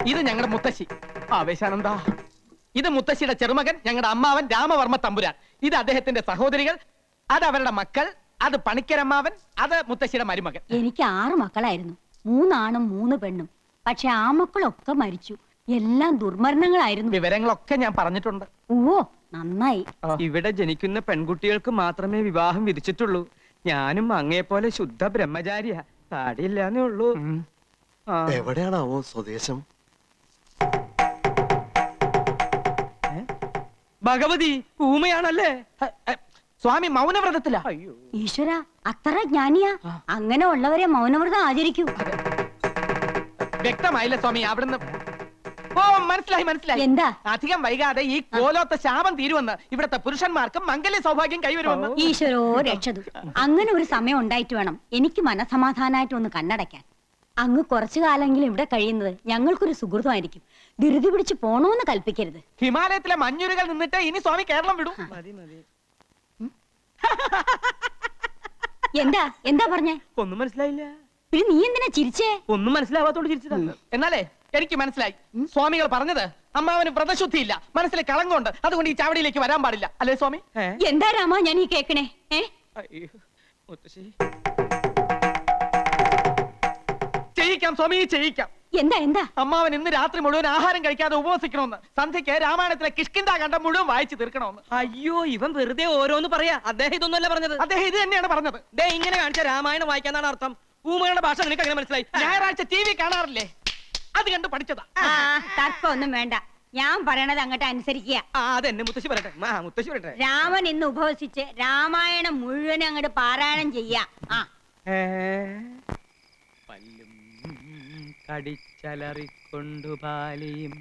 ഇത് ഞങ്ങളുടെ മുത്തശ്ശി ആവേശാനന്ദ. ഇത് മുത്തശ്ശിയുടെ ചെറുമകൻ, ഞങ്ങളുടെ അമ്മാവൻ രാമവർമ്മ തമ്പുരാൻ. ഇത് അദ്ദേഹത്തിന്റെ സഹോദരികൾ, അത് അവരുടെ മക്കൾ, അത് പണിക്കരമ്മാവൻ, അത് മുത്തശ്ശിയുടെ മരുമകൻ. എനിക്ക് 6 മക്കളായിരുന്നു, 3 ആണും 3 പെണ്ണും. പക്ഷെ ആ മക്കളൊക്കെ മരിച്ചു. എല്ലാം ദുർമരണങ്ങളായിരുന്നു. വിവരങ്ങളൊക്കെ ഞാൻ പറഞ്ഞിട്ടുണ്ട്. ഓ നന്നായി. ഇവിടെ ജനിക്കുന്ന പെൺകുട്ടികൾക്ക് മാത്രമേ വിവാഹം വിധിച്ചിട്ടുള്ളൂ. ഞാനും അങ്ങയെപ്പോലെ ശുദ്ധ ബ്രഹ്മചാരിയാ. താടിയില്ലാന്നേ ഉള്ളൂ. എവിടെയാണാവോ സ്വദേശം? ഭഗവതി ഊമയാണല്ലേ? സ്വാമി മൗനവ്രതത്തിലാ. ഈശ്വര, അത്ര ജ്ഞാനിയാ? അങ്ങനെ ഉള്ളവരെ മൗനവ്രതം ആചരിക്കൂ. വ്യക്തമായില്ല സ്വാമി അവിടുന്ന്. ഓ മനസ്സിലായി മനസ്സിലായി. എന്താ? അധികം വൈകാതെ ഈ കോലോത്ത ശാപം തീരുവെന്ന്, ഇവിടത്തെ പുരുഷന്മാർക്ക് മംഗല്യ സൗഭാഗ്യം കൈവരുമെന്ന്. ഈശ്വരോ രക്ഷതു. അങ്ങനെ ഒരു സമയം ഉണ്ടായിട്ട് വേണം എനിക്ക് മനസമാധാനായിട്ട് ഒന്ന് കണ്ണടയ്ക്കാൻ. അങ്ങ് കുറച്ചു കാലെങ്കിലും ഇവിടെ കഴിയുന്നത് ഞങ്ങൾക്കൊരു സുഹൃതമായിരിക്കും. ധൃതി പിടിച്ച് പോണോന്ന് കൽപ്പിക്കരുത്. ഹിമാലയത്തിലെ മഞ്ഞുരുകൾ നിന്നിട്ട് ഇനി സ്വാമി കേരളം വിടും. എന്താ എന്താ പറഞ്ഞേ? ഒന്നും മനസ്സിലായില്ല. പിന്നെ നീ എന്തിനാ ചിരിച്ചേ? ഒന്നും മനസ്സിലാവാത്തോണ്ട് ചിരിച്ചതാണ്. എന്നാലേ എനിക്ക് മനസ്സിലായി. സ്വാമികൾ പറഞ്ഞത് അമ്മാവന് വ്രതശുദ്ധിയില്ല, മനസ്സിൽ കളങ്കമുണ്ട്, അതുകൊണ്ട് ഈ ചാവടിയിലേക്ക് വരാൻ പാടില്ല അല്ലേ സ്വാമി? എന്താ രാമ ഞാൻ ഈ കേക്കണേ? ചെയ്യിക്കാം സ്വാമി, ചെയ്യിക്കാം. എന്താ എന്താ? അമ്മാവൻ ഇന്ന് രാത്രി മുഴുവൻ ആഹാരം കഴിക്കാതെ ഉപവസിക്കണമെന്ന്, സന്ധ്യയ്ക്ക് രാമായണത്തിലെ കിഷ്കിന്ധാ കണ്ടം മുഴുവൻ വായിച്ചു തീർക്കണമെന്ന്. അയ്യോ, ഇവൻ വെറുതെ ഓരോന്ന് പറയാ. അദ്ദേഹം ഇതൊന്നുമല്ല പറഞ്ഞത്. അദ്ദേഹം ഇത് തന്നെയാണ് പറഞ്ഞത്. ദേ ഇങ്ങനെ കാണിച്ച രാമായണം വായിക്കാന്നാണ് അർത്ഥം. ഊമയുടെ ഭാഷ നിനക്ക് അങ്ങനെ മനസ്സിലായി? ഞായറാഴ്ച TV കാണാറില്ലേ, അത് കണ്ട് പഠിച്ചതാ. തർക്കമൊന്നും വേണ്ട, ഞാൻ പറയണത് അങ്ങോട്ട് അനുസരിക്കുക. അതെന്നെ മുത്തശ്ശി പറയട്ടെ. മുത്തശ്ശി പറയട്ടെ. രാമൻ ഇന്ന് ഉപവസിച്ച് രാമായണം മുഴുവൻ അങ്ങോട്ട് പാരായണം ചെയ്യാ. പല്ലും കടിച്ചലറിക്കൊണ്ടു പാലിയും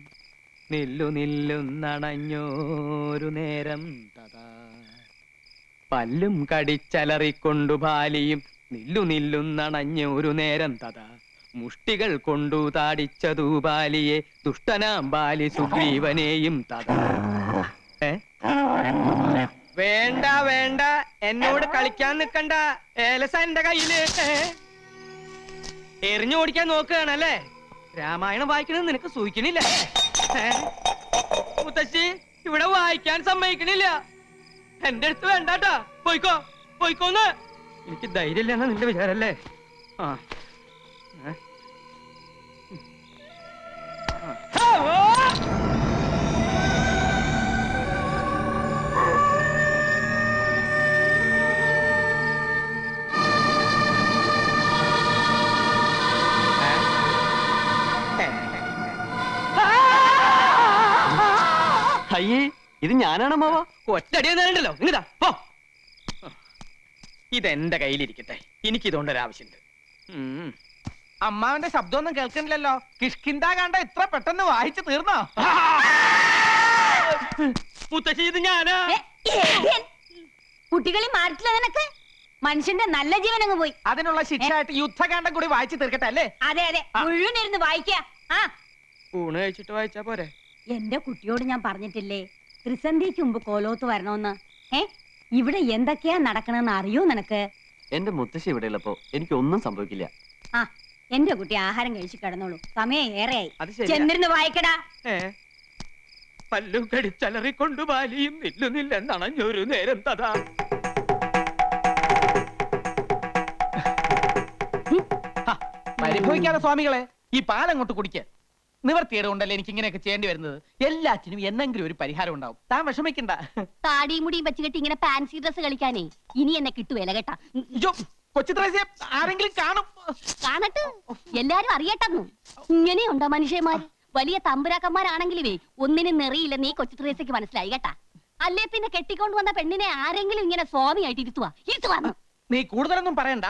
നില്ലു നില്ലുന്നണഞ്ഞോരു നേരം തഥാ. പല്ലും കടിച്ചലറിക്കൊണ്ടു പാലിയും നില്ലു നില്ലുന്നണഞ്ഞോരു നേരം തഥാ. മുഷ്ടികൾ കൊണ്ടു താടിച്ചതു ബാലിയെ ദുഷ്ടനാം ബാലി സുഗ്രീവനെയും തഥാ. വേണ്ട വേണ്ട, എന്നോട് കളിക്കാൻ നിക്കണ്ട. ഏലസ എന്റെ കയ്യില്. എറിഞ്ഞു ഓടിക്കാൻ നോക്കുകയാണല്ലേ? രാമായണം വായിക്കണത് നിനക്ക് സൂഹിക്കണില്ല. മുത്തശ്ശി ഇവിടെ വായിക്കാൻ സമ്മതിക്കണില്ല. എന്റെ അടുത്ത് വേണ്ടാട്ടാ. പോയിക്കോ പോയിക്കോന്ന്. എനിക്ക് ധൈര്യമില്ലെന്നാ നിന്റെ വിചാരല്ലേ? അയ്യേ, ഇത് ഞാനാണ് മാവ. ഒറ്റടി നേരണ്ടല്ലോ. ഇങ്ങതാ പോ. ഇതെന്റെ കയ്യിലിരിക്കട്ടെ, എനിക്കിതുകൊണ്ടൊരാവശ്യമുണ്ട്. അമ്മാവന്റെ ശബ്ദമൊന്നും കേൾക്കണില്ലല്ലോ. കിഷ്കിന്ധാ കണ്ട ഇത്ര പെട്ടെന്ന് വായിച്ചു തീർന്നോ? മുത്തശ്ശി ഇത് ഞാനാ. കുട്ടികളെ മാറിട്ടില്ല നിനക്ക്? മനുഷ്യന്റെ നല്ല ജീവൻ അങ്ങ് പോയി. അതിനുള്ള ശിക്ഷയായിട്ട് യുദ്ധകാന്ഡം കൂടി വായിച്ചു തീർക്കട്ടെ അല്ലേ? അതെ അതെ, മുഴുവൻ ഇരുന്ന് വായിക്ക. ഊണ് കഴിച്ചിട്ട് വായിച്ചാ പോരെ? എന്റെ കുട്ടിയോട് ഞാൻ പറഞ്ഞിട്ടില്ലേ ത്രിസന്ധിക്ക് മുമ്പ് കോലോത്ത് വരണോന്ന്? ഇവിടെ എന്തൊക്കെയാ നടക്കണെന്ന് അറിയോ നിനക്ക്? എന്റെ മുത്തശ്ശി ഇവിടെ ഉള്ളപ്പോ എനിക്കൊന്നും സംഭവിക്കില്ല. എന്റെ കുട്ടി ആഹാരം കഴിച്ചു കിടന്നോളൂ, സമയം ഏറെയായി. അത് ശരിയാ. ചെന്നിരുന്ന് വായിക്കടാ. പല്ലു കടിച്ചലറിക്കൊണ്ടു ബാലിയും നില്ലുന്നില്ലെന്നണഞ്ഞൊരു നേരം തഥാ. പരിഭവിക്കാതെ സ്വാമികളെ, ഈ പാലങ്ങോട്ട് കുടിക്ക്. നിവർത്തിയേട് കൊണ്ടല്ലേ എനിക്ക് ഇങ്ങനെയൊക്കെ ചെയ്യേണ്ടി വരുന്നത്. എല്ലാറ്റിനും എന്നെങ്കിലും ഒരു പരിഹാരം ഉണ്ടാവും. താൻ വിഷമിക്കണ്ട. താടിയും മുടിയും വെച്ച് കെട്ടി ഇങ്ങനെ ഫാൻസി ഡ്രസ് കളിക്കാനേ ഇനി എന്നെ കിട്ടുവേല കേട്ടാ. കൊച്ചു ത്രേസ്യ ആരെങ്കിലും കാണും. കാണട്ടെ, എല്ലാരും അറിയട്ടെന്നു. ഇങ്ങനെയുണ്ടോ മനുഷ്യന്മാർ? വലിയ തമ്പുരാക്കന്മാരാണെങ്കിലുവേ ഒന്നിനും നെറിയില്ല. നീ കൊച്ചു ത്രേസ്യക്ക് മനസ്സിലായി കേട്ടാ. അല്ലേ പിന്നെ കെട്ടിക്കൊണ്ട് വന്ന പെണ്ണിനെ ആരെങ്കിലും ഇങ്ങനെ സ്വാമിയായിട്ട് ഇരുത്തുവാന്ന്. നീ കൂടുതലൊന്നും പറയണ്ട.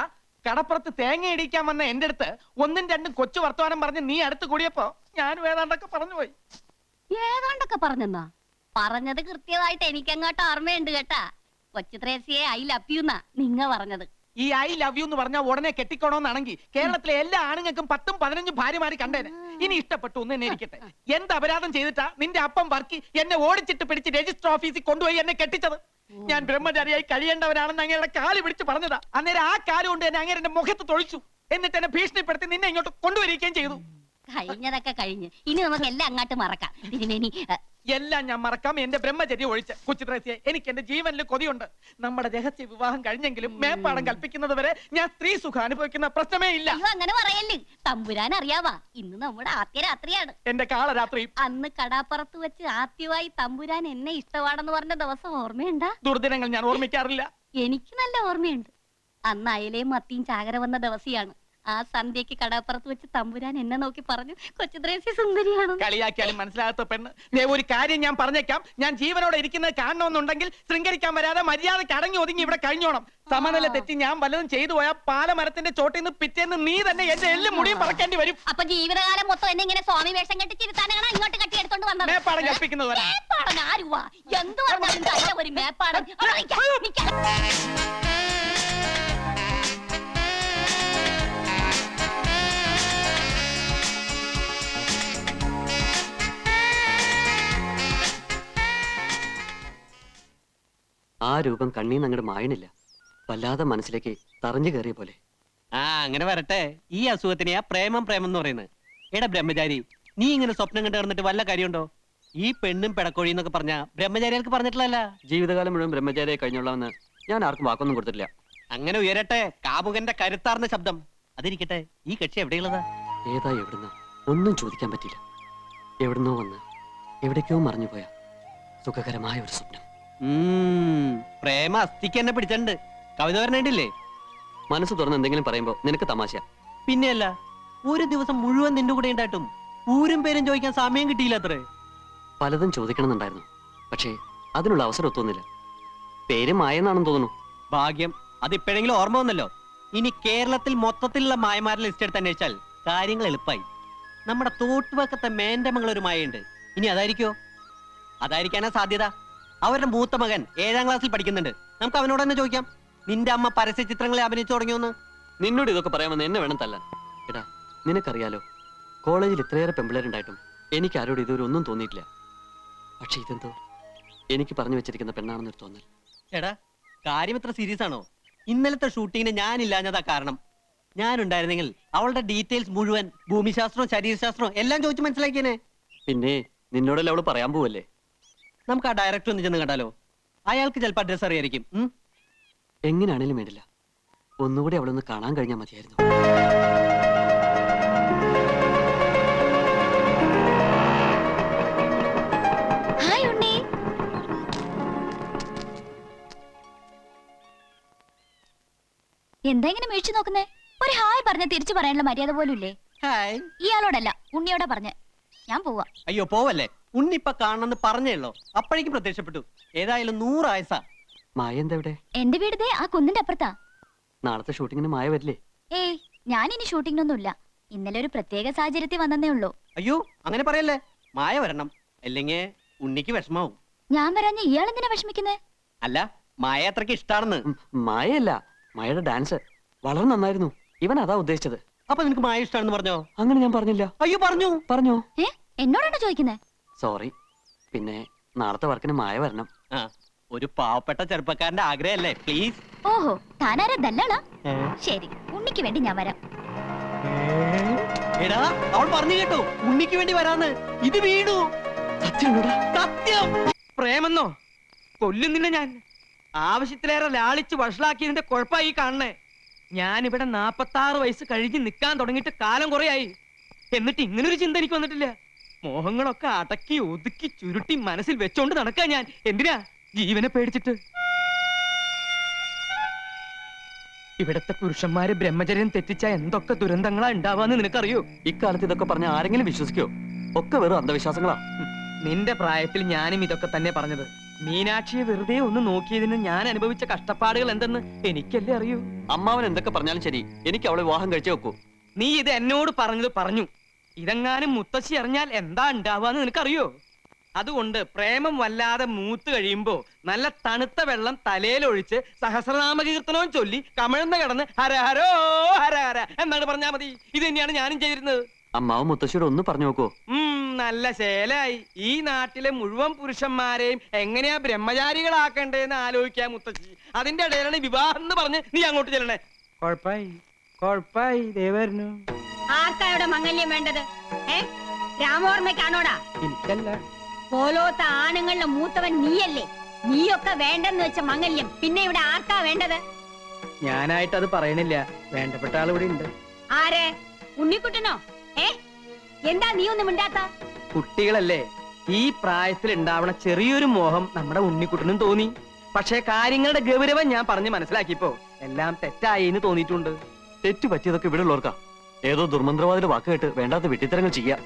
കടപ്പുറത്ത് തേങ്ങ ഇടിക്കാൻ വന്ന എന്റെ അടുത്ത് 1ഉം 2ഉം കൊച്ചു വർത്തമാനം പറഞ്ഞ് നീ അടുത്ത് കൂടിയപ്പോ ഞാനും ഏതാണ്ടൊക്കെ പറഞ്ഞുപോയി. ഏതാണ്ടൊക്കെ പറഞ്ഞെന്നാ? പറഞ്ഞത് കൃത്യമായിട്ട് എനിക്കങ്ങോട്ട് ഓർമ്മയുണ്ട് കേട്ടാ. കൊച്ചു ത്രേസ്യയെ ഐ ലവ് യു എന്നാ നിങ്ങ പറഞ്ഞത്. ഈ ഐ ലവ് യു എന്ന് പറഞ്ഞാൽ ഉടനെ കെട്ടിക്കോണോന്നാണെങ്കിൽ കേരളത്തിലെ എല്ലാ ആണുങ്ങൾക്കും 10ഉം 15ഉം ഭാര്യമാര് കണ്ടേനെ. ഇനി ഇഷ്ടപ്പെട്ടു ഒന്ന് എന്നെ ഇരിക്കട്ടെ. എന്ത് അപരാധം ചെയ്തിട്ടാ നിന്റെ അപ്പം വർക്കി എന്നെ ഓടിച്ചിട്ട് പിടിച്ച് രജിസ്റ്റർ ഓഫീസിൽ കൊണ്ടുപോയി എന്നെ കെട്ടിച്ചത്? ഞാൻ ബ്രഹ്മചാരിയായി കഴിയേണ്ടവനാണെന്ന് അങ്ങയുടെ കാല് പിടിച്ച് പറഞ്ഞതാ. അന്നേരം ആ കാല് കൊണ്ട് എന്നെ അങ്ങേരെ മുഖത്ത് തൊഴിച്ചു. എന്നിട്ട് എന്നെ ഭീഷണിപ്പെടുത്തി നിന്നെ ഇങ്ങോട്ട് കൊണ്ടുവരികയും ചെയ്തു. കഴിഞ്ഞതൊക്കെ കഴിഞ്ഞ് ഇനി നമുക്ക് എല്ലാം അങ്ങോട്ട് മറക്കാം തിരുമേനി. എല്ലാം ഞാൻ മറക്കാം, എന്റെ ബ്രഹ്മചര്യം ഒഴിച്ച്. കൊച്ചു ത്രേസ്യേ, എനിക്ക് എന്റെ ജീവനിൽ കൊതിയുണ്ട്. നമ്മുടെ രഹസ്യ വിവാഹം കഴിഞ്ഞെങ്കിലും മേപ്പാടം കൽപ്പിക്കുന്നത് വരെ ഞാൻ സ്ത്രീ സുഖം അനുഭവിക്കുന്ന പ്രശ്നമേ ഇല്ല. അയ്യോ അങ്ങനെ പറയല്ലേ, തമ്പുരാൻ അറിയാവാ ഇന്ന് നമ്മുടെ ആദ്യ രാത്രിയാണ്. എന്റെ കാളരാത്രി അന്ന് കടാപ്പുറത്ത് വെച്ച് ആദ്യമായി തമ്പുരാൻ എന്നെ ഇഷ്ടമാണെന്ന് പറഞ്ഞ ദിവസം ഓർമ്മയുണ്ടാ? ദുർദിനങ്ങൾ ഞാൻ ഓർമ്മിക്കാറില്ല. എനിക്ക് നല്ല ഓർമ്മയുണ്ട്. അന്ന് അയലയും മത്തിയും ചാകര വന്ന ദിവസിയാണ്. ആ സന്ധ്യക്ക് കടാപ്പുറത്ത് വെച്ച് തമ്പുരാൻ എന്നെ നോക്കി പറഞ്ഞു, കൊച്ചുദ്രേസ്യ സുന്ദരിയാണ്. കളിയാക്കിയാലും മനസ്സിലാകാത്ത പെണ്ണ്. ദേ ഒരു കാര്യം ഞാൻ പറഞ്ഞേക്കാം, ഞാൻ ജീവനോടെ ഇരിക്കുന്നത് കാണണമെന്നുണ്ടെങ്കിൽ ശൃംഗരിക്കാൻ വരാതെ മര്യാദയ്ക്ക് അടങ്ങി ഒതുങ്ങി ഇവിടെ കഴിഞ്ഞോണം. സമനില തെറ്റി ഞാൻ വല്ലതും ചെയ്തു പോയാൽ പാലമരത്തിന്റെ ചോട്ടിൽ നിന്ന് പിറ്റേന്ന് നീ തന്നെ എന്റെ എല്ലും മുടിയും പറക്കേണ്ടി വരും. അപ്പൊ ജീവിതകാലം മൊത്തം എന്നെ ഇങ്ങനെ സ്വാമി വേഷം കെട്ടി ചിരുത്താനാണ് ഇങ്ങോട്ട് കെട്ടിയെടുത്തോണ്ട് വന്നത്. മേപ്പാടം കൽപ്പിക്കുന്നത് വരെ. മേപ്പാടൻ ആരുവാ? എന്ത് പറഞ്ഞാലും തല്ല ഒരു മേപ്പാടൻ. അവിടെ നിൽക്കാം, നിൽക്കാം. ആ രൂപം കണ്ണീന്ന് അങ്ങോട്ട് മായണില്ല. വല്ലാതെ മനസ്സിലേക്ക് തറഞ്ഞു കയറിയ പോലെ. ആ അങ്ങനെ വരട്ടെ. ഈ അസുഖത്തിനെയാ പ്രേമം പ്രേമം എന്ന് പറയുന്നത്. എടാ ബ്രഹ്മചാരി, നീ ഇങ്ങനെ സ്വപ്നം കണ്ടു കിടന്നിട്ട് വല്ല കാര്യമുണ്ടോ? ഈ പെണ്ണും പിടക്കോഴി എന്നൊക്കെ പറഞ്ഞ ബ്രഹ്മചാരികൾക്ക് പറഞ്ഞിട്ടില്ല. ജീവിതകാലം മുഴുവൻ ബ്രഹ്മചാരിയെ കഴിഞ്ഞോളാമെന്ന് ഞാൻ ആർക്കും വാക്കൊന്നും കൊടുത്തിട്ടില്ല. അങ്ങനെ ഉയരട്ടെ കാമുകന്റെ കരുത്താർന്ന ശബ്ദം. അതിരിക്കട്ടെ, ഈ കക്ഷി എവിടെയുള്ളതാ? ഏതാ എവിടുന്ന ഒന്നും ചോദിക്കാൻ പറ്റില്ല. എവിടുന്നോ വന്ന് എവിടേക്കോ മറിഞ്ഞുപോയ സുഖകരമായ ഒരു സ്വപ്നം. പ്രേമ അസ്ഥിക്ക് എന്നെ പിടിച്ചിട്ടുണ്ട്. കവിത വരണേണ്ടില്ലേ? മനസ്സ് തുറന്ന് എന്തെങ്കിലും പറയുമ്പോ നിനക്ക് തമാശ. പിന്നെയല്ല, ഒരു ദിവസം മുഴുവൻ നിന്റെ കൂടെ ഉണ്ടായിട്ടും ഊരും പേരും ചോദിക്കാൻ സമയം കിട്ടിയില്ല അത്രേ. പലതും ചോദിക്കണമെന്നുണ്ടായിരുന്നു, പക്ഷേ അതിനുള്ള അവസരം ഒത്തുന്നില്ല. പേര് മായെന്നാണെന്ന് തോന്നുന്നു. ഭാഗ്യം, അത് ഇപ്പോഴെങ്കിലും ഓർമ്മ വന്നല്ലോ. ഇനി കേരളത്തിൽ മൊത്തത്തിലുള്ള മായമാരുടെ ലിസ്റ്റ് എടുത്ത് അന്വേഷിച്ചാൽ കാര്യങ്ങൾ എളുപ്പമായി. നമ്മുടെ തോട്ടുവക്കത്തെ മേന്റമംഗൾ ഒരു മായുണ്ട്. ഇനി അതായിരിക്കോ? അതായിരിക്കാനാ സാധ്യത. അവരുടെ മൂത്ത മകൻ 7ാം ക്ലാസ്സിൽ പഠിക്കുന്നുണ്ട്. നമുക്ക് അവനോട് തന്നെ ചോദിക്കാം, നിന്റെ അമ്മ പരസ്യ ചിത്രങ്ങളെ അഭിനയിച്ചു തുടങ്ങിയോന്ന്. നിന്നോട് ഇതൊക്കെ പറയാമെന്ന് എന്നെ വേണം തല്ലാൻ. എടാ, നിനക്കറിയാലോ, കോളേജിൽ ഇത്രയേറെ പെമ്പിളരുണ്ടായിട്ടും എനിക്ക് ആരോട് ഇതുവരെ ഒന്നും തോന്നിയിട്ടില്ല. പക്ഷെ ഇതെന്തോ എനിക്ക് പറഞ്ഞു വെച്ചിരിക്കുന്ന പെണ്ണാണെന്നൊരു തോന്നൽ. എടാ, കാര്യം ഇത്ര സീരിയസ് ആണോ? ഇന്നലത്തെ ഷൂട്ടിങ്ങിന് ഞാനില്ലാഞ്ഞതാ കാരണം. ഞാനുണ്ടായിരുന്നെങ്കിൽ അവളുടെ ഡീറ്റെയിൽസ് മുഴുവൻ ഭൂമിശാസ്ത്രവും ശരീരശാസ്ത്രവും എല്ലാം ചോദിച്ചു മനസ്സിലാക്കിയേനെ. പിന്നെ നിന്നോടല്ലേ അവള് പറയാൻ പോവല്ലേ? നമുക്ക് ആ ഡയറക്ടർ ഒന്ന് ചെന്ന് കണ്ടാലോ? അയാൾക്ക് ചിലപ്പോൾ അഡ്രസ് അറിയായിരിക്കും. എങ്ങനെയാണേലും വേണ്ടില്ല, ഒന്നുകൂടി അവളൊന്ന് കാണാൻ കഴിഞ്ഞാൽ മതിയായിരുന്നു. ഹായ് ഉണ്ണി. എന്താ ഇങ്ങനെ മേടിച്ചു നോക്കുന്നേ? ഒരു ഹായ് പറഞ്ഞ തിരിച്ചു പറയാനുള്ള മര്യാദ പോലും ഇല്ലേ? ഹായ്. ഇയാളോടല്ല, ഉണ്ണിയോടാ പറഞ്ഞ. ഞാൻ പോവാ. അയ്യോ പോവല്ലേ, ഉണ്ണിപ്പ കാണണമെന്ന് പറഞ്ഞേയുള്ളൂ, അപ്പോഴേക്കും പ്രത്യക്ഷപ്പെട്ടു. ഏതായാലും 100 ആയസാ. മായ എന്താ ഇവിടെ? എന്റെ വീട് ദേ ആ കുന്നിന്റെ അപ്പുറത്താ. നാളത്തെ ഷൂട്ടിങ്ങിന് മായ വരില്ലേ? ഏയ്, ഞാനിനി ഷൂട്ടിങ്ങിനൊന്നുമില്ല. ഇന്നലെ ഒരു പ്രത്യേക സാഹചര്യത്തിൽ വന്നേ ഉള്ളൂ. അയ്യോ അങ്ങനെ പറയല്ലേ, മായ വരണം, അല്ലെങ്കിൽ ഉണ്ണിക്ക് വിഷമാവും. ഞാൻ വരാഞ്ഞ ഇയാൾ എന്തിനാ വിഷമിക്കുന്നേ? അല്ല, മായ അത്രക്ക് ഇഷ്ടാണെന്ന്. മായയല്ല, മായയുടെ ഡാൻസ് വളരെ നന്നായിരുന്നു. ഇവൻ അതാ ഉദ്ദേശിച്ചത്. അപ്പൊ നിനക്ക് മായ ഇഷ്ടാണെന്ന് പറഞ്ഞോ? അങ്ങനെ ഞാൻ പറഞ്ഞില്ല. അയ്യോ പറഞ്ഞു. പറഞ്ഞോ? എന്നോടാണോ ചോദിക്കുന്നേ? സോറി. പിന്നെ നാളത്തെ വർക്കിന് മായ വരണം. ആ, ഒരു പാവപ്പെട്ട ചെറുപ്പക്കാരന്റെ ആഗ്രഹല്ലേ, പ്ലീസ്. ഓഹോ, താനാരാ ദല്ലാളാ? ശരി, ഉണ്ണിക്ക് വേണ്ടി ഞാൻ വരാം. എടാ, അവൾ പറഞ്ഞു കേട്ടോ, ഉണ്ണിക്ക് വേണ്ടി വരാന്ന്. ഇത് വീണു. സത്യം. പ്രേമെന്നോ? കൊല്ലും നിന്നെ ഞാൻ. ആവശ്യത്തിലേറെ ലാളിച്ച് വഷളാക്കിയതിന്റെ കുഴപ്പമായി കാണണേ. ഞാനിവിടെ 46 വയസ്സ് കഴിഞ്ഞ് നിൽക്കാൻ തുടങ്ങിയിട്ട് കാലം കുറയായി. എന്നിട്ട് ഇങ്ങനൊരു ചിന്ത എനിക്ക് വന്നിട്ടില്ല. മോഹങ്ങളൊക്കെ അടക്കി ഒതുക്കി ചുരുട്ടി മനസ്സിൽ വെച്ചോണ്ട് നടക്കാ ഞാൻ. എന്തിനാ? ജീവനെ പേടിച്ചിട്ട്. ഇവിടത്തെ പുരുഷന്മാര് ബ്രഹ്മചര്യം തെറ്റിച്ച എന്തൊക്കെ ദുരന്തങ്ങളാ ഉണ്ടാവാന്ന് നിനക്കറിയോ? ഇക്കാലത്ത് ഇതൊക്കെ പറഞ്ഞ ആരെങ്കിലും വിശ്വസിക്കോ? ഒക്കെ വെറും അന്ധവിശ്വാസങ്ങളാ. നിന്റെ പ്രായത്തിൽ ഞാനും ഇതൊക്കെ തന്നെ പറഞ്ഞത്. മീനാക്ഷിയെ വെറുതെ ഒന്ന് നോക്കിയതിന് ഞാൻ അനുഭവിച്ച കഷ്ടപ്പാടുകൾ എന്തെന്ന് എനിക്കല്ലേ അറിയൂ. അമ്മാവൻ എന്തൊക്കെ പറഞ്ഞാലും ശരി, എനിക്ക് അവളെ വിവാഹം കഴിച്ചേ വെക്കൂ. നീ ഇത് എന്നോട് പറഞ്ഞത് പറഞ്ഞു. ഇതെങ്ങാനും മുത്തശ്ശി അറിഞ്ഞാൽ എന്താ ഉണ്ടാവാന്ന് നിനക്കറിയോ? അതുകൊണ്ട് പ്രേമം വല്ലാതെ മൂത്ത് കഴിയുമ്പോ നല്ല തണുത്ത വെള്ളം തലയിലൊഴിച്ച് സഹസ്രനാമ കീർത്തനവും ചൊല്ലി കമിഴ്ന്ന് കിടന്ന് ഹര ഹരോ ഹര ഹര എന്നാണ് പറഞ്ഞാ മതി. ഇത് തന്നെയാണ് ഞാനും ചെയ്തിരുന്നത്. അമ്മാവൻ മുത്തശ്ശിയോട് ഒന്ന് പറഞ്ഞു നോക്കോ? നല്ല ശേലായി. ഈ നാട്ടിലെ മുഴുവൻ പുരുഷന്മാരെയും എങ്ങനെയാ ബ്രഹ്മചാരികളാക്കണ്ടേന്ന് ആലോചിക്കാൻ മുത്തശ്ശി. അതിന്റെ ഇടയിലാണ് വിവാഹം എന്ന് പറഞ്ഞ് നീ അങ്ങോട്ട് ചെല്ലണേ. കൊഴപ്പായി ദേവരുന്നു. ആർക്കായുടെ മംഗല്യം വേണ്ടത്? രാമോർമ്മയ്ക്കാണോടാ? എനിക്കല്ല. പോലോത്ത ആണുങ്ങളുടെ മൂത്തവൻ നീയല്ലേ? നീയൊക്കെ വേണ്ടെന്ന് വെച്ച മംഗല്യം പിന്നെ ഇവിടെ ആർക്കാ വേണ്ടത്? ഞാനായിട്ട് അത് പറയണില്ല, വേണ്ടപ്പെട്ട ആൾ ഇവിടെ ഉണ്ട്. ആരെ? ഉണ്ണിക്കുട്ടനോ? എന്താ നീ ഒന്നും മിണ്ടാത്ത? കുട്ടികളല്ലേ, ഈ പ്രായത്തിൽ ഉണ്ടാവണ ചെറിയൊരു മോഹം നമ്മുടെ ഉണ്ണിക്കുട്ടനും തോന്നി. പക്ഷേ കാര്യങ്ങളുടെ ഗൗരവം ഞാൻ പറഞ്ഞ് മനസ്സിലാക്കിയപ്പോ എല്ലാം തെറ്റായി എന്ന് തോന്നിയിട്ടുണ്ട്. തെറ്റ് പറ്റിയതൊക്കെ ഇവിടെ ഉള്ളവർക്കാ. ഏതോ ദുർമന്ത്രവാദിയുടെ വാക്ക് കേട്ട് വേണ്ടാത്ത വെട്ടിത്തരങ്ങൾ ചെയ്യാം.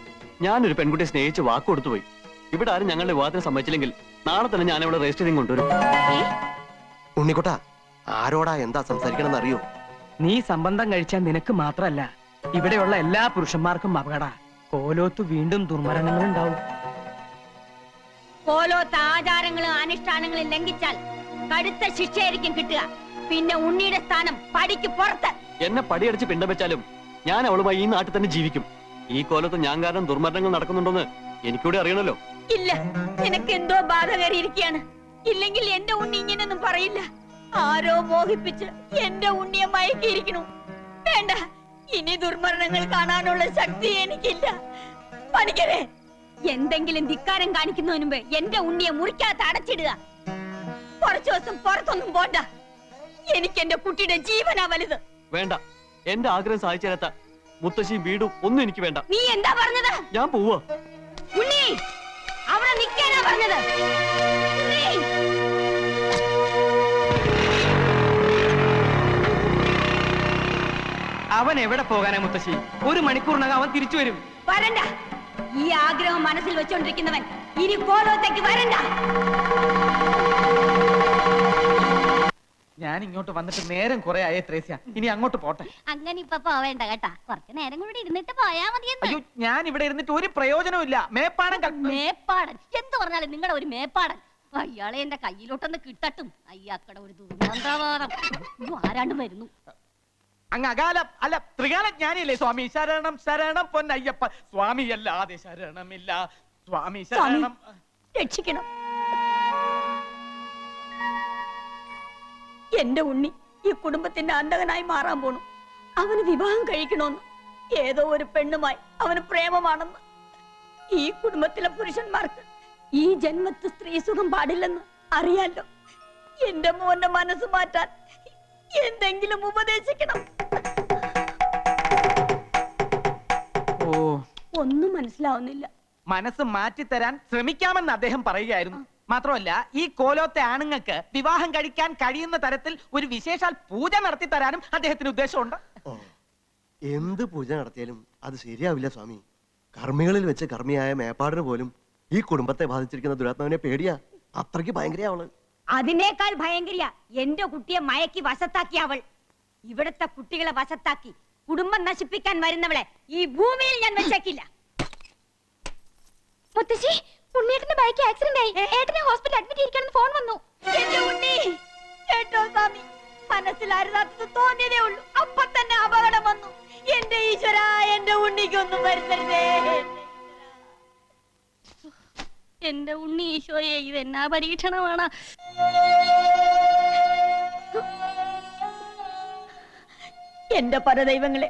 ഞാനൊരു പെൺകുട്ടിയെ സ്നേഹിച്ച് വാക്ക് കൊടുത്തുപോയി. ഇവിടെ ആരും ഞങ്ങളുടെ വിവാഹത്തിന് സമ്മതിച്ചില്ലെങ്കിൽ നാളെ തന്നെ ഞാൻ ഇവിടെ രജിസ്റ്ററിങ് കൊണ്ടുവരും. ഉണ്ണിക്കുട്ട, ആരോടാ എന്താ സംസാരിക്കണമെന്ന് അറിയോ? നീ സംബന്ധം കഴിച്ചാൽ നിനക്ക് മാത്രല്ല, ഇവിടെയുള്ള എല്ലാ പുരുഷന്മാർക്കും അപകട. കോലോത്ത് വീണ്ടും ദുർമരണങ്ങൾ ഉണ്ടാവും. പോലോത്ത ആചാരങ്ങളും അനുഷ്ഠാനങ്ങളും ലംഘിച്ചാൽ കടുത്ത ശിക്ഷയായിരിക്കും കിട്ടുക. പിന്നെ ഉണ്ണിയുടെ സ്ഥാനം പടിക്ക് പുറത്ത്. എന്നെ പടിയടിച്ച് പിണ്ടം വെച്ചാലും ഞാൻ അവളുമായി ഈ നാട്ടിൽ തന്നെ ജീവിക്കും. ഈ കോലത്ത് ഞാൻ കാരണം ദുർമരണങ്ങൾ നടക്കുന്നുണ്ടെന്ന് എനിക്കൂടെ അറിയണല്ലോ. ഇല്ല, നിനക്ക് എന്തോ ബാധ കയറിയിരിക്കുകയാണ്. ഇല്ലെങ്കിൽ എന്റെ ഉണ്ണി ഇങ്ങനൊന്നും പറയില്ല. ആരോ മോഹിപ്പിച്ച് എന്റെ ഉണ്ണിയെ മയക്കിയിരിക്കണു. വേണ്ട, ഇനി ദുർമരണങ്ങൾ കാണാനുള്ള ശക്തി എനിക്കില്ല. പണിക്കരെ, എന്തെങ്കിലും ധിക്കാരം കാണിക്കുന്നതിന് മുമ്പ് എന്റെ ഉണ്ണിയെ മുറിക്കകത്ത് അടച്ചിടുക. കുറച്ചു ദിവസം പുറത്തൊന്നും പോണ്ട. എനിക്ക് എന്റെ കുട്ടിയുടെ ജീവനാ വലുത്. വേണ്ട, എന്റെ ആഗ്രഹം സാധിച്ചു തരാത്ത മുത്തശ്ശിയും വീടും ഒന്നും എനിക്ക് വേണ്ട. നീ എന്താ പറഞ്ഞത്? ഞാൻ പോവാ. ഉണ്ണി, അവിടെ നിൽക്കാനാ പറഞ്ഞത്. ഉണ്ണി! അവൻ എവിടെ പോകാനാ മുത്തശ്ശി? 1 മണിക്കൂറിനകം അവൻ തിരിച്ചു വരും. വരണ്ട. ഈ ആഗ്രഹം മനസ്സിൽ വെച്ചോണ്ടിരിക്കുന്നവൻ ഇനി കോലോത്തേക്ക് വരണ്ട. ഞാൻ ഇങ്ങോട്ട് വന്നിട്ട് നേരം കുറെ ആയേ ത്രേസ്യ, ഇനി അങ്ങോട്ട് പോട്ടെ. അങ്ങനെ ഇപ്പൊ പോവേണ്ട കേട്ടാ, കുറച്ച് നേരം കൂടി ഇരുന്നിട്ട് പോയാ മതിയെന്ന്. അയ്യോ, ഞാൻ ഇവിടെ ഇരുന്നിട്ട് ഒരു പ്രയോജനവും ഇല്ല. മേപ്പാടം മേപ്പാടൻ എന്ത് പറഞ്ഞാലും നിങ്ങളുടെ ഒരു മേപ്പാടൻ. അയാളെ എന്റെ കയ്യിലോട്ടൊന്ന് കിട്ടട്ടും. അയ്യാക്കട ഒരു ദുർഗന്ധവാദം. ആരാണ്ട് വരുന്നു. അങ്ങ് അകാലം അല്ല ത്രികാലജ്ഞാനിയല്ലേ സ്വാമി? ശരണം ശരണം പൊന്നയ്യപ്പ സ്വാമി, അല്ലാതെ ശരണമില്ല സ്വാമി. ശരണം, രക്ഷിക്കണം. എന്റെ ഉണ്ണി ഈ കുടുംബത്തിന്റെ അന്തകനായി മാറാൻ പോണു. അവന് വിവാഹം കഴിക്കണമെന്ന് ഏതോ ഒരു പെണ്ണുമായി അവന് പ്രേമമാണെന്ന്. ഈ കുടുംബത്തിലെ പുരുഷന്മാർക്ക് ഈ ജന്മത്ത് സ്ത്രീ സുഖം പാടില്ലെന്ന് അറിയാലോ. എന്റെ മോന്റെ മനസ്സ് മാറ്റാൻ എന്തെങ്കിലും ഉപദേശിക്കണം. ഓ, ഒന്നും മനസ്സിലാവുന്നില്ല. മനസ്സ് മാറ്റിത്തരാൻ ശ്രമിക്കാമെന്ന് അദ്ദേഹം പറയുകയായിരുന്നു. മാത്രമല്ല, ഈ കോലോത്തെ ആണുങ്ങൾക്ക് വിവാഹം കഴിക്കാൻ കഴിയുന്ന തരത്തിൽ ഒരു വിശേഷാൽ പൂജ നടത്തി തരാനും അദ്ദേഹത്തിന് ഉദ്ദേശമുണ്ട്. എന്ത് പൂജ നടത്തിയാലും അത് ശരിയാവില്ല സ്വാമി. കർമ്മികളിൽ വെച്ച് കർമ്മിയായ മേപ്പാടിന് പോലും ഈ കുടുംബത്തെ ബാധിച്ചിരിക്കുന്ന ദുരാത്മാവിനെ പേടിയാ. അത്രയ്ക്ക് ഭയങ്കര അവള്. അതിനേക്കാൾ ഭയങ്കരിയ എന്റെ കുട്ടിയെ മയക്കി വശത്താക്കി അവൾ. ഇവിടത്തെ കുട്ടികളെ വശത്താക്കി കുടുംബം നശിപ്പിക്കാൻ വരുന്നവളെ ഈ ഭൂമിയിൽ ഞാൻ വെച്ചേക്കില്ല. മുത്തശ്ശി, ഉണ്ണിയേട്ടന്റെ ബൈക്ക് ആക്സിഡന്റ് ആയി. ഏട്ടനെ ഹോസ്പിറ്റലിൽ അഡ്മിറ്റ് ചെയ്യിക്കണമെന്ന് ഫോൺ വന്നു. എന്റെ ഉണ്ണി കേട്ടോ സ്വാമി, മനസ്സിലായിരുന്നത് തോന്നിയതേ ഉള്ളൂ. അപ്പൊ തന്നെ അപകടം വന്നു. എന്റെ ഈശ്വര, എന്റെ ഉണ്ണിക്കൊന്നും വരുത്തരുതേ. എന്റെ ഉണ്ണി ഈശോയെ, ഇത് എന്നാ പരീക്ഷണമാണ്. എന്റെ പരദൈവങ്ങളെ,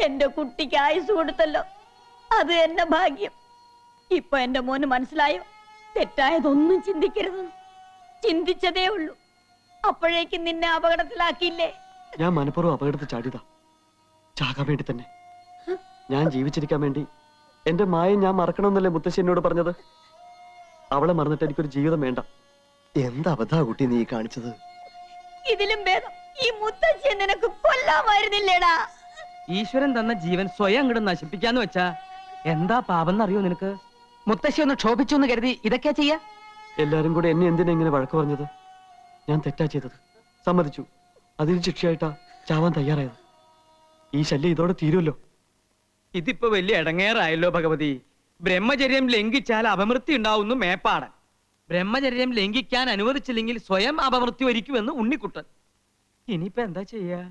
എന്റെ കുട്ടിക്ക് ആയുസ് കൊടുത്തല്ലോ, അത് എന്റെ ഭാഗ്യം. ഇപ്പൊ എന്റെ മോന് മനസ്സിലായോ? തെറ്റായതൊന്നും ചിന്തിക്കരുത്. ചിന്തിച്ചതേ ഉള്ളൂ. അപ്പോഴേക്കും നിന്നെ അപകടത്തിലാക്കിയില്ലേ? ഞാൻ മനഃപൂർവ്വം അപകടത്തിൽ ചാടിയതാ. ചാകാൻ വേണ്ടി തന്നെ. ഞാൻ ജീവിച്ചിരിക്കാൻ വേണ്ടി എന്റെ മായ ഞാൻ മറക്കണമെന്നല്ലേ മുത്തശ്ശി എന്നോട് പറഞ്ഞത്. അവളെ മറന്നിട്ട് എനിക്കൊരു ജീവിതം വേണ്ട. എന്താ അബദ്ധാ കുട്ടി നീ കാണിച്ചത്? ഇതിലും ഭേദം ഈ മുത്തശ്ശിയെ നിനക്ക് കൊല്ലാമായിരുന്നില്ലേടാ. ഈശ്വരൻ തന്ന ജീവൻ സ്വയം അങ്ങോട്ട് നശിപ്പിക്കാന്ന് വെച്ചാ എന്താ പാപം എന്നറിയോ നിനക്ക്? മുത്തശ്ശി ഒന്ന് ക്ഷോഭിച്ചു എന്ന് കരുതി ഇതൊക്കെയാ ചെയ്യാ? എല്ലാരും കൂടെ എന്നെ എന്തിനാ ഇങ്ങനെ വഴക്ക് പറഞ്ഞത്? ഞാൻ തെറ്റാ ചെയ്തത്, സമ്മതിച്ചു. അതിന് ശിക്ഷയായിട്ടാ ചാവാൻ തയ്യാറായത്. ഈ ശല്യം ഇതോടെ തീരുമല്ലോ. ഇതിപ്പോ വലിയ ഇടങ്ങേറായല്ലോ ഭഗവതി. ബ്രഹ്മചര്യം ലംഘിച്ചാൽ അപമൃത്യു ഉണ്ടാവുന്നു മേപ്പാടൻ. ബ്രഹ്മചര്യം ലംഘിക്കാൻ അനുവദിച്ചില്ലെങ്കിൽ സ്വയം അപമൃത്യു വരിക്കുമെന്ന് ഉണ്ണിക്കുട്ടൻ. ഇനിയിപ്പോ എന്താ ചെയ്യാ?